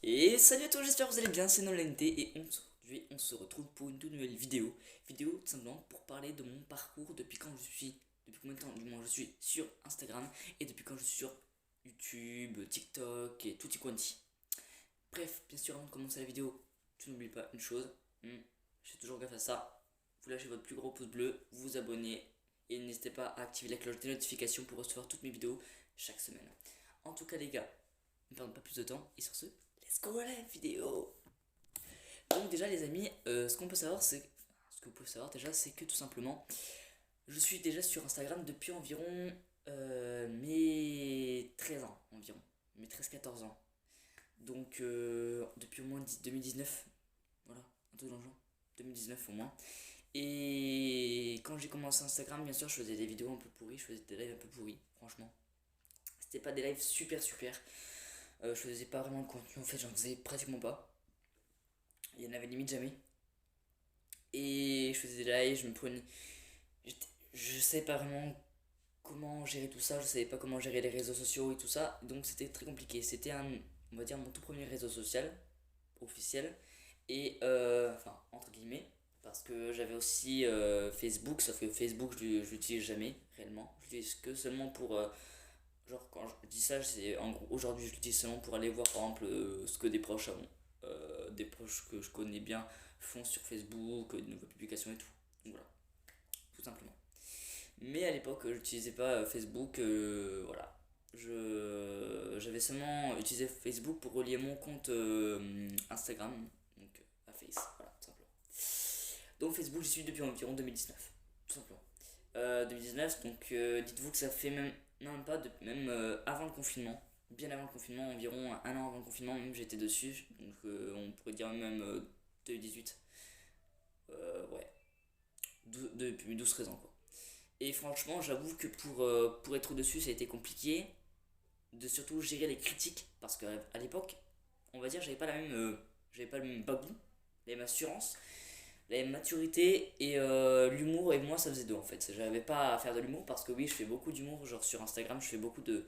Et salut à tous, j'espère que vous allez bien, c'est Nolente et aujourd'hui on se retrouve pour une toute nouvelle vidéo. Vidéo tout simplement pour parler de mon parcours depuis quand je suis, depuis combien de temps du moins je suis sur Instagram et depuis quand je suis sur YouTube, TikTok et tutti quanti. Bref, bien sûr avant de commencer la vidéo, tu n'oublies pas une chose, je fais toujours gaffe à ça, vous lâchez votre plus gros pouce bleu, vous vous abonnez et n'hésitez pas à activer la cloche des notifications pour recevoir toutes mes vidéos chaque semaine. En tout cas les gars, ne perdons pas plus de temps et sur ce, let's go à la vidéo. Donc déjà les amis, ce qu'on peut savoir c'est, ce que vous pouvez savoir déjà c'est que tout simplement, je suis déjà sur Instagram depuis environ mes 13 ans environ, mes 13-14 ans. Donc depuis au moins 2019, voilà, un truc dans le genre, 2019 au moins. Et quand j'ai commencé Instagram, bien sûr, je faisais des vidéos un peu pourries, je faisais des lives un peu pourris, franchement. C'était pas des lives super super. Je faisais pas vraiment de contenu, en fait, j'en faisais pratiquement pas. Il y en avait limite jamais. Et je faisais des lives, je me prenais. Je savais pas vraiment comment gérer tout ça, je savais pas comment gérer les réseaux sociaux et tout ça, donc c'était très compliqué. C'était on va dire, mon tout premier réseau social officiel, et enfin, entre guillemets, parce que j'avais aussi Facebook, sauf que Facebook je l'utilise jamais réellement, je l'utilise que seulement pour. Genre, quand je dis ça, c'est en gros, aujourd'hui je l'utilise seulement pour aller voir par exemple ce que des proches avant, des proches que je connais bien font sur Facebook, de nouvelles publications et tout. Donc voilà, tout simplement. Mais à l'époque, je n'utilisais pas Facebook, voilà. J'avais seulement utilisé Facebook pour relier mon compte Instagram, donc à Face, voilà, tout simplement. Donc Facebook, j'y suis depuis environ 2019, tout simplement. 2019, donc dites-vous que ça fait même, non, même pas, même avant le confinement, bien avant le confinement, environ un an avant le confinement, même j'étais dessus, donc on pourrait dire même 2018, ouais, depuis 12-13 ans quoi. Et franchement, j'avoue que pour être dessus, ça a été compliqué de surtout gérer les critiques parce qu'à l'époque, on va dire, j'avais pas le même bagou, la même assurance, la même maturité et l'humour et moi ça faisait deux en fait. J'avais pas à faire de l'humour parce que oui, je fais beaucoup d'humour, genre sur Instagram, je fais beaucoup de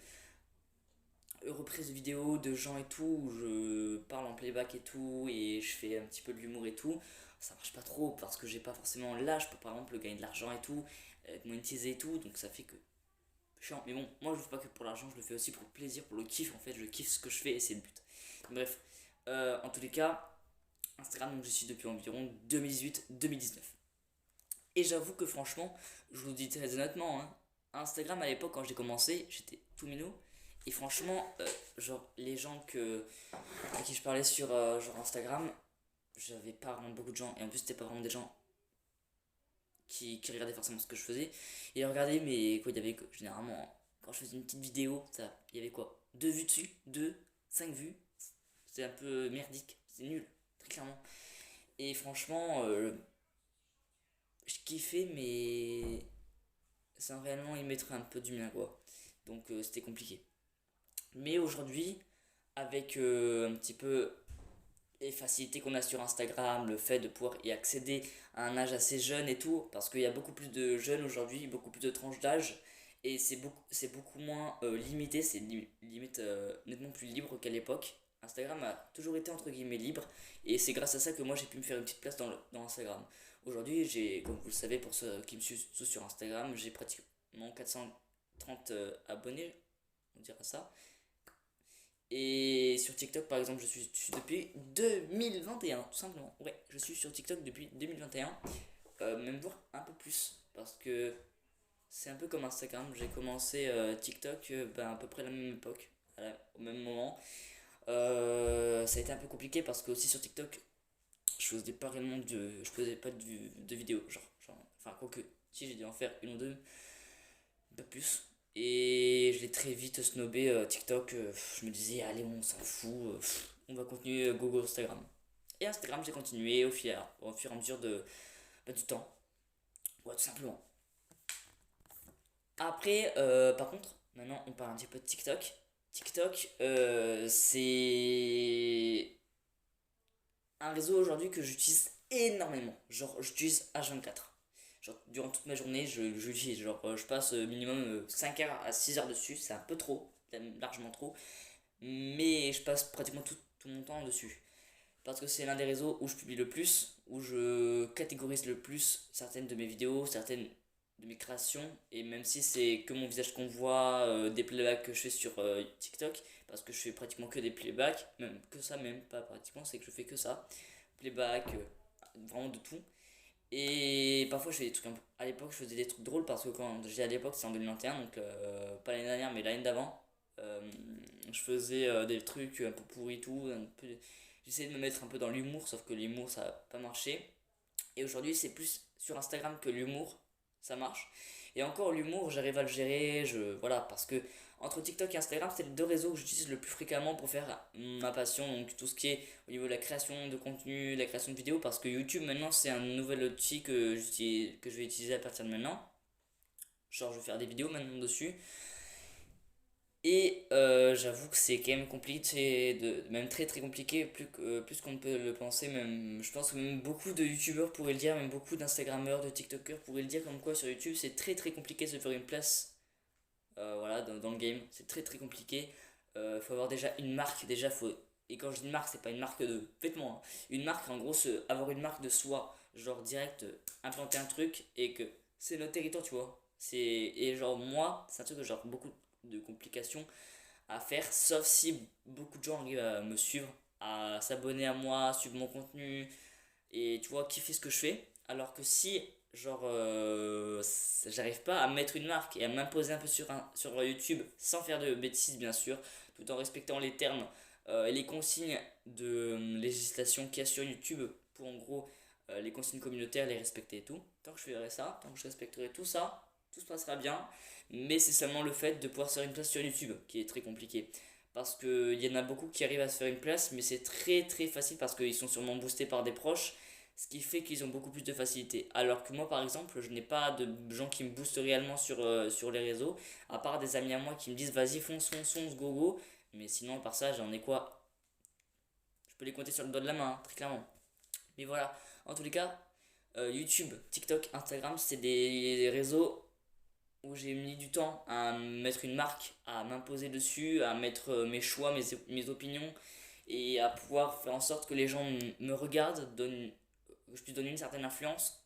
reprises de vidéos de gens et tout où je parle en playback et tout et je fais un petit peu de l'humour et tout. Ça marche pas trop parce que j'ai pas forcément l'âge pour par exemple gagner de l'argent et tout, être monétisé et tout, donc ça fait que chiant. Mais bon, moi je le fais pas que pour l'argent, je le fais aussi pour le plaisir, pour le kiff. En fait, je kiffe ce que je fais et c'est le but. Bref, en tous les cas, Instagram, donc je suis depuis environ 2018-2019. Et j'avoue que franchement, je vous dis très honnêtement, hein, Instagram à l'époque quand j'ai commencé, j'étais tout minot. Et franchement, genre les gens à qui je parlais sur genre Instagram, j'avais pas vraiment beaucoup de gens. Et en plus, c'était pas vraiment des gens qui regardaient forcément ce que je faisais. Et regardaient, mais quoi, il y avait généralement, quand je faisais une petite vidéo, ça, il y avait quoi, 2 vues dessus, 2, 5 vues. C'était un peu merdique, c'est nul, très clairement. Et franchement, je kiffais, mais sans réellement y mettre un peu du mien, quoi. Donc c'était compliqué. Mais aujourd'hui, avec un petit peu les facilités qu'on a sur Instagram, le fait de pouvoir y accéder à un âge assez jeune et tout, parce qu'il y a beaucoup plus de jeunes aujourd'hui, beaucoup plus de tranches d'âge, et c'est beaucoup moins limité, c'est limite nettement plus libre qu'à l'époque. Instagram a toujours été entre guillemets libre, et c'est grâce à ça que moi j'ai pu me faire une petite place dans Instagram. Aujourd'hui, comme vous le savez, pour ceux qui me suivent sur Instagram, j'ai pratiquement 430 abonnés, on dira ça. Et sur TikTok, par exemple, je suis dessus depuis 2021, tout simplement. Ouais, je suis sur TikTok depuis 2021, même voire un peu plus, parce que c'est un peu comme Instagram. J'ai commencé TikTok à peu près à la même époque, au même moment. Ça a été un peu compliqué parce que aussi sur TikTok, je faisais pas de vidéos, enfin quoique, si j'ai dû en faire une ou deux, pas plus. Et je l'ai très vite snobé TikTok. Je me disais, allez, on s'en fout. On va continuer Google Instagram. Et Instagram, j'ai continué au fur et à mesure du temps. Ouais, tout simplement. Après, par contre, maintenant, on parle un petit peu de TikTok. TikTok, c'est un réseau aujourd'hui que j'utilise énormément. Genre, j'utilise H24. Genre, durant toute ma journée, je l'utilise. Genre, je passe minimum 5 heures à 6 heures dessus. C'est un peu trop, même largement trop. Mais je passe pratiquement tout tout mon temps dessus. Parce que c'est l'un des réseaux où je publie le plus, où je catégorise le plus certaines de mes vidéos, certaines de mes créations. Et même si c'est que mon visage qu'on voit, des playbacks que je fais sur TikTok, parce que je fais pratiquement que des playbacks, même que ça, même pas pratiquement, c'est que je fais que ça. Playback, vraiment de tout. Et parfois je fais des trucs un peu. À l'époque, je faisais des trucs drôles parce que quand j'ai à l'époque, c'est en 2021, donc pas l'année dernière, mais l'année d'avant. euh, je faisais des trucs un peu pourris, tout. J'essayais de me mettre un peu dans l'humour, sauf que l'humour ça a pas marché. Et aujourd'hui, c'est plus sur Instagram que l'humour, ça marche. Et encore, l'humour, j'arrive à le gérer, voilà, parce que entre TikTok et Instagram, c'est les deux réseaux que j'utilise le plus fréquemment pour faire ma passion, donc tout ce qui est au niveau de la création de contenu, la création de vidéos, parce que YouTube maintenant c'est un nouvel outil que je vais utiliser à partir de maintenant. Genre, je vais faire des vidéos maintenant dessus. Et j'avoue que c'est quand même compliqué, même très très compliqué, plus qu'on ne peut le penser. Même, je pense que même beaucoup de youtubeurs pourraient le dire, même beaucoup d'instagrammeurs, de tiktokers pourraient le dire, comme quoi sur YouTube c'est très très compliqué de se faire une place, voilà, dans le game. C'est très très compliqué. Faut avoir déjà une marque, et quand je dis une marque, c'est pas une marque de vêtements, hein. Une marque, en gros, avoir une marque de soi, genre direct, implanter un truc et que c'est notre territoire, tu vois. Et genre, moi, c'est un truc que genre beaucoup de complications à faire, sauf si beaucoup de gens arrivent à me suivre, à s'abonner à moi, suivre mon contenu et tu vois, kiffer ce que je fais. Alors que si, genre, j'arrive pas à mettre une marque et à m'imposer un peu sur YouTube sans faire de bêtises, bien sûr, tout en respectant les termes et les consignes de législation qu'il y a sur YouTube pour en gros les consignes communautaires, les respecter et tout. Tant que je ferai ça, tant que je respecterai tout ça, tout se passera bien. Mais c'est seulement le fait de pouvoir se faire une place sur YouTube qui est très compliqué. Parce qu'il y en a beaucoup qui arrivent à se faire une place, mais c'est très très facile parce qu'ils sont sûrement boostés par des proches, ce qui fait qu'ils ont beaucoup plus de facilité. Alors que moi par exemple, je n'ai pas de gens qui me boostent réellement sur les réseaux, à part des amis à moi qui me disent vas-y fonce, fonce, fonce, go go. Mais sinon, à part ça, j'en ai quoi? Je peux les compter sur le doigt de la main, hein, très clairement. Mais voilà, en tous les cas, YouTube, TikTok, Instagram, c'est des réseaux où j'ai mis du temps à mettre une marque, à m'imposer dessus, à mettre mes choix, mes opinions et à pouvoir faire en sorte que les gens me regardent, que je puisse donner une certaine influence.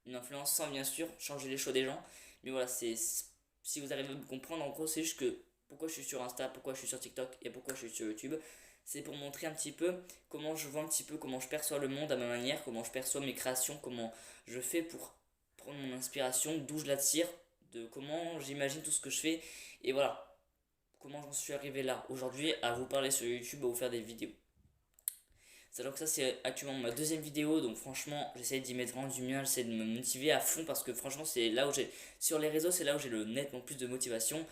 Une influence sans bien sûr changer les choix des gens. Mais voilà, si vous arrivez à me comprendre, en gros, c'est juste que pourquoi je suis sur Insta, pourquoi je suis sur TikTok et pourquoi je suis sur YouTube. C'est pour montrer un petit peu comment je vois un petit peu, comment je perçois le monde à ma manière, comment je perçois mes créations, comment je fais pour prendre mon inspiration, d'où je la tire, de comment j'imagine tout ce que je fais. Et voilà, comment j'en suis arrivé là aujourd'hui à vous parler sur YouTube, à vous faire des vidéos. Sachant que ça c'est actuellement ma deuxième vidéo, donc franchement j'essaie d'y mettre vraiment du mien, j'essaie de me motiver à fond parce que franchement c'est là où sur les réseaux c'est là où j'ai le nettement plus de motivation.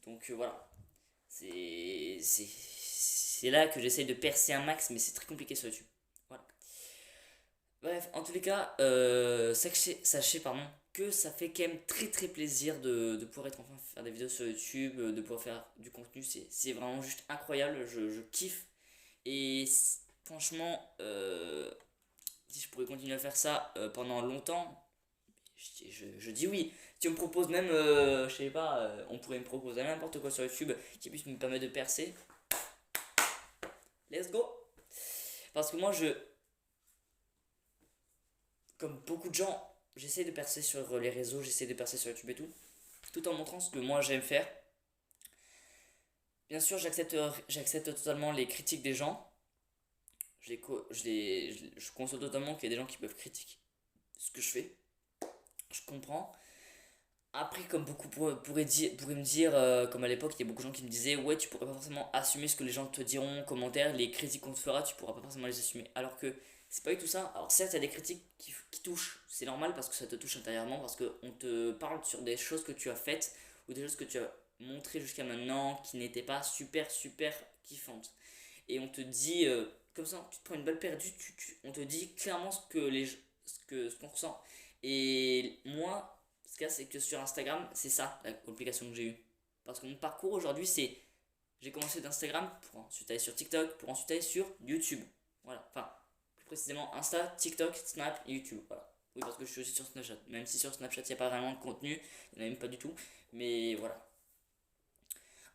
Donc voilà, c'est là que j'essaie de percer un max mais c'est très compliqué sur YouTube. Voilà. Bref, en tous les cas, sachez pardon, que ça fait quand même très très plaisir de pouvoir être enfin faire des vidéos sur YouTube, de pouvoir faire du contenu, c'est vraiment juste incroyable, je kiffe. Et franchement, si je pourrais continuer à faire ça pendant longtemps, je dis oui. Si on me propose même, je sais pas, on pourrait me proposer n'importe quoi sur YouTube qui puisse me permettre de percer, let's go! Parce que moi, comme beaucoup de gens, j'essaie de percer sur les réseaux, j'essaie de percer sur YouTube et tout en montrant ce que moi j'aime faire. Bien sûr, j'accepte totalement les critiques des gens. Je conçois totalement qu'il y a des gens qui peuvent critiquer ce que je fais. Je comprends. Après, comme beaucoup pourraient me dire, comme à l'époque, il y a beaucoup de gens qui me disaient, ouais, tu pourrais pas forcément assumer ce que les gens te diront en commentaire, les critiques qu'on te fera, tu pourras pas forcément les assumer. Alors que c'est pas du tout ça. Alors, certes, il y a des critiques qui touchent, c'est normal parce que ça te touche intérieurement, parce qu'on te parle sur des choses que tu as faites ou des choses que tu as montrées jusqu'à maintenant qui n'étaient pas super, super kiffantes. Et on te dit, comme ça, tu te prends une balle perdue, on te dit clairement ce qu'on ressent. Et moi, ce qu'il y a, c'est que sur Instagram, c'est ça la complication que j'ai eue. Parce que mon parcours aujourd'hui, j'ai commencé d'Instagram pour ensuite aller sur TikTok, pour ensuite aller sur YouTube. Voilà, enfin, plus précisément Insta, TikTok, Snap, YouTube. Voilà. Oui, parce que je suis aussi sur Snapchat. Même si sur Snapchat, il n'y a pas vraiment de contenu, il n'y en a même pas du tout. Mais voilà.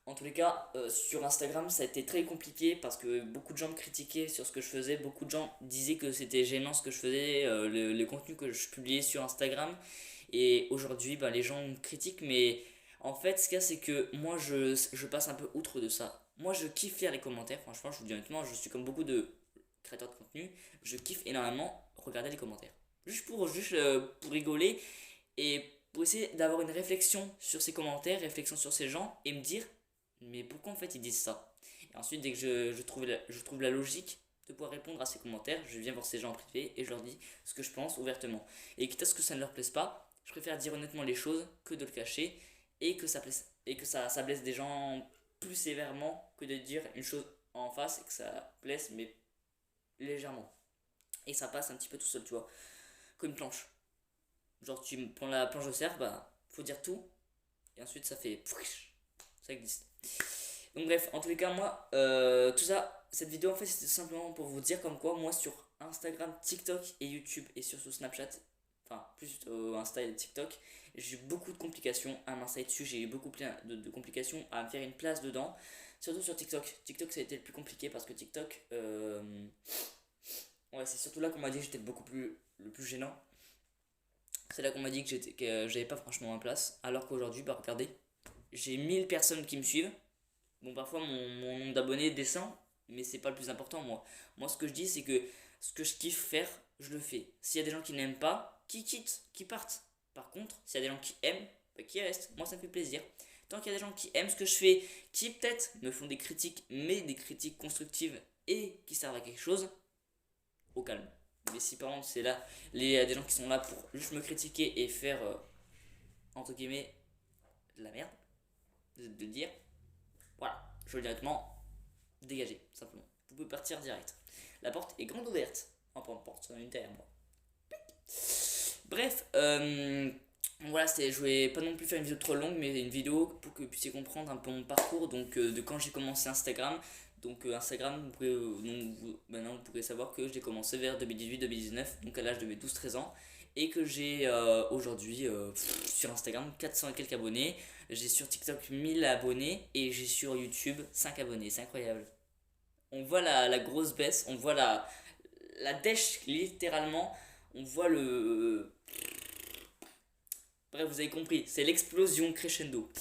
En tous les cas, sur Instagram, ça a été très compliqué parce que beaucoup de gens me critiquaient sur ce que je faisais. Beaucoup de gens disaient que c'était gênant ce que je faisais, le contenu que je publiais sur Instagram. Et aujourd'hui, bah, les gens me critiquent, mais en fait, ce qu'il y a, c'est que moi, je passe un peu outre de ça. Moi, je kiffe lire les commentaires. Franchement, je vous dis honnêtement, je suis comme beaucoup de créateurs de contenu. Je kiffe énormément regarder les commentaires. Juste pour rigoler et pour essayer d'avoir une réflexion sur ces commentaires, réflexion sur ces gens et me dire mais pourquoi en fait ils disent ça. Et ensuite, dès que je trouve la logique de pouvoir répondre à ces commentaires, je viens voir ces gens en privé et je leur dis ce que je pense ouvertement. Et quitte à ce que ça ne leur plaise pas, je préfère dire honnêtement les choses que de le cacher et que ça blesse des gens plus sévèrement que de dire une chose en face et que ça blesse mais légèrement. Et ça passe un petit peu tout seul, tu vois, comme une planche. Genre tu prends la planche de surf, bah faut dire tout et ensuite ça fait ça existe. Donc bref, en tous les cas, moi, tout ça, cette vidéo en fait c'était simplement pour vous dire comme quoi moi sur Instagram, TikTok et YouTube et surtout Snapchat, enfin plus Insta et TikTok, j'ai eu beaucoup de complications à m'installer dessus, j'ai eu beaucoup plein de complications à me faire une place dedans, surtout sur TikTok. TikTok ça a été le plus compliqué parce que TikTok, ouais c'est surtout là qu'on m'a dit que j'étais le plus gênant. C'est là qu'on m'a dit que j'avais pas franchement ma place, alors qu'aujourd'hui, bah regardez, j'ai 1000 personnes qui me suivent. Bon, parfois mon nombre d'abonnés descend, mais c'est pas le plus important, moi. Moi, ce que je dis, c'est que ce que je kiffe faire, je le fais. S'il y a des gens qui n'aiment pas, qui quittent, qui partent. Par contre, s'il y a des gens qui aiment, bah, qui restent. Moi, ça me fait plaisir. Tant qu'il y a des gens qui aiment ce que je fais, qui peut-être me font des critiques, mais des critiques constructives et qui servent à quelque chose, au calme. Mais si par contre, c'est là, des gens qui sont là pour juste me critiquer et faire, entre guillemets, de la merde, de dire, voilà, je veux directement dégager, simplement. Vous pouvez partir direct. La porte est grande ouverte. Enfin, porte, sur une derrière moi. Bref, voilà, je voulais pas non plus faire une vidéo trop longue, mais une vidéo pour que vous puissiez comprendre un peu mon parcours, donc de quand j'ai commencé Instagram. Donc Instagram, maintenant vous pourrez savoir que je l'ai commencé vers 2018-2019, donc à l'âge de mes 12-13 ans, et que j'ai aujourd'hui sur Instagram 400 et quelques abonnés, j'ai sur TikTok 1000 abonnés, et j'ai sur YouTube 5 abonnés, c'est incroyable. On voit la grosse baisse, on voit la dèche littéralement, on voit le... Bref, vous avez compris, c'est l'explosion crescendo.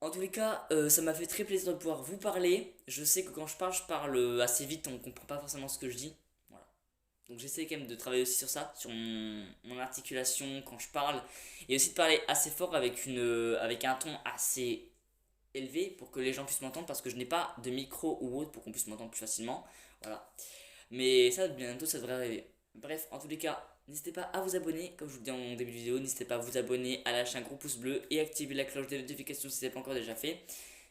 En tous les cas, ça m'a fait très plaisir de pouvoir vous parler. Je sais que quand je parle assez vite, on ne comprend pas forcément ce que je dis. Voilà. Donc j'essaie quand même de travailler aussi sur ça, sur mon articulation quand je parle. Et aussi de parler assez fort avec un ton assez élevé pour que les gens puissent m'entendre parce que je n'ai pas de micro ou autre pour qu'on puisse m'entendre plus facilement. Voilà. Mais ça, bientôt, ça devrait arriver. Bref, en tous les cas, n'hésitez pas à vous abonner, comme je vous le dis en début de vidéo, n'hésitez pas à vous abonner, à lâcher un gros pouce bleu et activer la cloche de notification si ce n'est pas encore déjà fait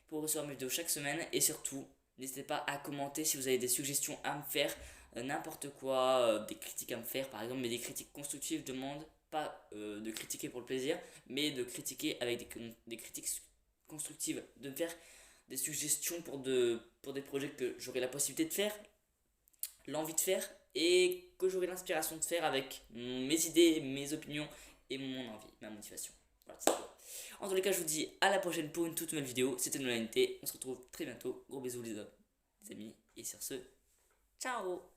pour recevoir mes vidéos chaque semaine. Et surtout, n'hésitez pas à commenter si vous avez des suggestions à me faire, n'importe quoi, des critiques à me faire par exemple, mais des critiques constructives, je demande pas de critiquer pour le plaisir, mais de critiquer avec des critiques constructives, de me faire des suggestions pour des projets que j'aurai la possibilité de faire, l'envie de faire et que j'aurai l'inspiration de faire avec mes idées, mes opinions et mon envie, ma motivation. Voilà, c'est ça. En tous les cas, je vous dis à la prochaine pour une toute nouvelle vidéo. C'était Nolente. On se retrouve très bientôt. Gros bisous les amis. Et sur ce, ciao!